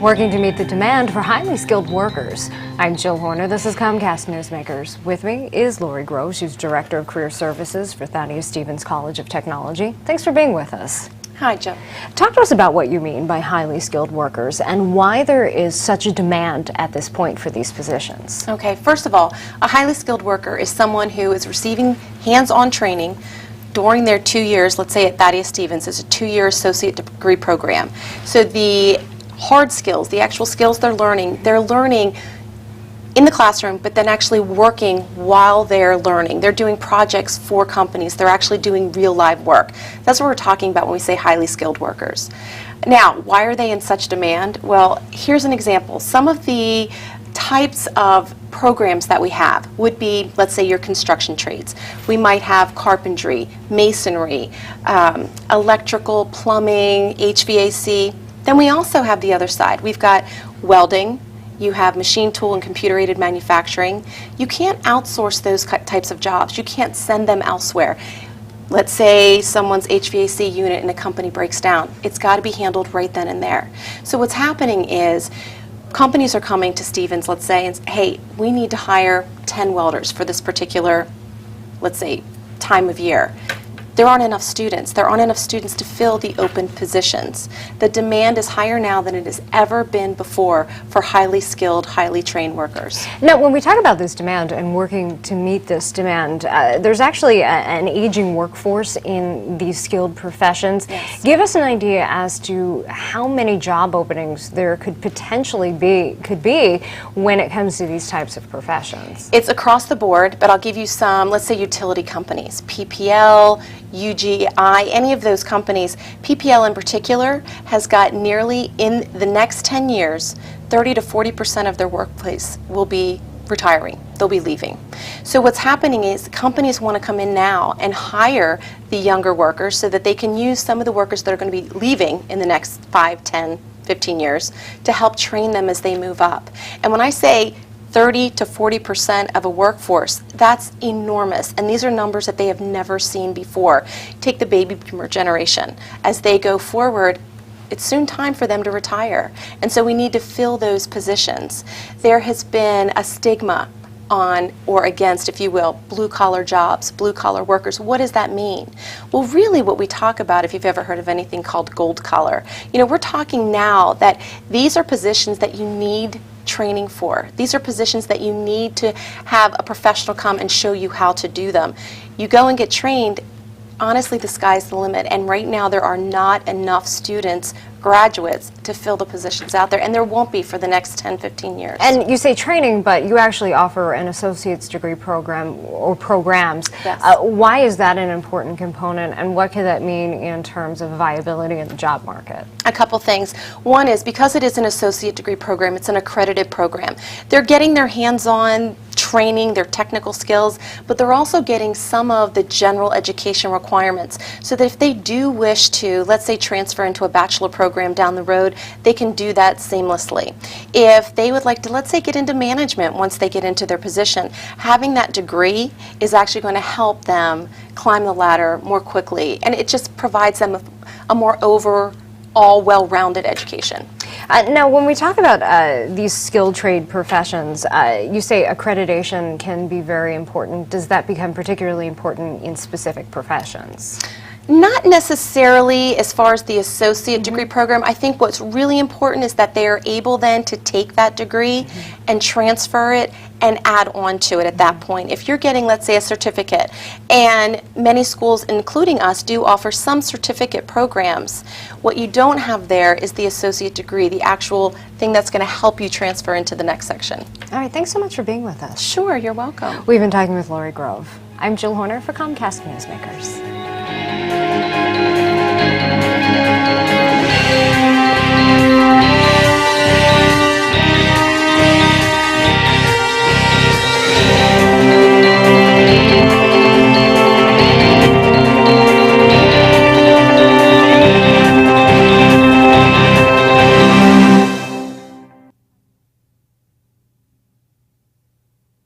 working to meet the demand for highly skilled workers. I'm Jill Horner. This is Comcast Newsmakers. With me is Laurie Grove. She's Director of Career Services for Thaddeus Stevens College of Technology. Thanks for being with us. Hi, Jill. Talk to us about what you mean by highly skilled workers and why there is such a demand at this point for these positions. Okay, first of all, a highly skilled worker is someone who is receiving hands-on training during their 2 years, let's say at Thaddeus Stevens. It's a 2-year associate degree program. So the hard skills, the actual skills they're learning in the classroom, but then actually working while they're learning. They're doing projects for companies. They're actually doing real live work. That's what we're talking about when we say highly skilled workers. Now, why are they in such demand? Well, here's an example. Some of the types of programs that we have would be, let's say, your construction trades. We might have carpentry, masonry, electrical, plumbing, HVAC. Then we also have the other side. We've got welding. You have machine tool and computer-aided manufacturing. You can't outsource those types of jobs. You can't send them elsewhere. Let's say someone's HVAC unit in a company breaks down. It's got to be handled right then and there. So what's happening is companies are coming to Stevens, let's say, and say, hey, we need to hire 10 welders for this particular, let's say, time of year. There aren't enough students. There aren't enough students to fill the open positions. The demand is higher now than it has ever been before for highly skilled, highly trained workers. Now, when we talk about this demand and working to meet this demand, there's actually an aging workforce in these skilled professions. Yes. Give us an idea as to how many job openings there could potentially be when it comes to these types of professions. It's across the board, but I'll give you some, let's say, utility companies, PPL, UGI, any of those companies. PPL in particular has got nearly, in the next 10 years, 30 to 40% of their workplace will be retiring. They'll be leaving. So what's happening is companies want to come in now and hire the younger workers so that they can use some of the workers that are going to be leaving in the next 5, 10, 15 years to help train them as they move up. And when I say 30 to 40% of a workforce, that's enormous. And these are numbers that they have never seen before. Take the baby boomer generation. As they go forward, it's soon time for them to retire. And so we need to fill those positions. There has been a stigma on or against, if you will, blue-collar jobs, blue-collar workers. What does that mean? Well, really what we talk about, if you've ever heard of anything called gold collar, we're talking now that these are positions that you need training for. These are positions that you need to have a professional come and show you how to do them. You go and get trained. Honestly, the sky's the limit, and right now there are not enough students, graduates, to fill the positions out there, and there won't be for the next 10, 15 years. And you say training, but you actually offer an associate's degree program or programs. Yes. Why is that an important component, and what could that mean in terms of viability in the job market? A couple things. One is because it is an associate degree program, it's an accredited program. They're getting their hands-on training, their technical skills, but they're also getting some of the general education requirements so that if they do wish to, let's say, transfer into a bachelor program down the road, they can do that seamlessly. If they would like to, let's say, get into management once they get into their position, having that degree is actually going to help them climb the ladder more quickly, and it just provides them a more overall well-rounded education. Now, when we talk about these skilled trade professions, you say accreditation can be very important. Does that become particularly important in specific professions? Not necessarily as far as the associate degree program. I think what's really important is that they are able then to take that degree and transfer it and add on to it at that point. If you're getting, let's say, a certificate, and many schools, including us, do offer some certificate programs, what you don't have there is the associate degree, the actual thing that's going to help you transfer into the next section. All right, thanks so much for being with us. Sure, you're welcome. We've been talking with Laurie Grove. I'm Jill Horner for Comcast Newsmakers.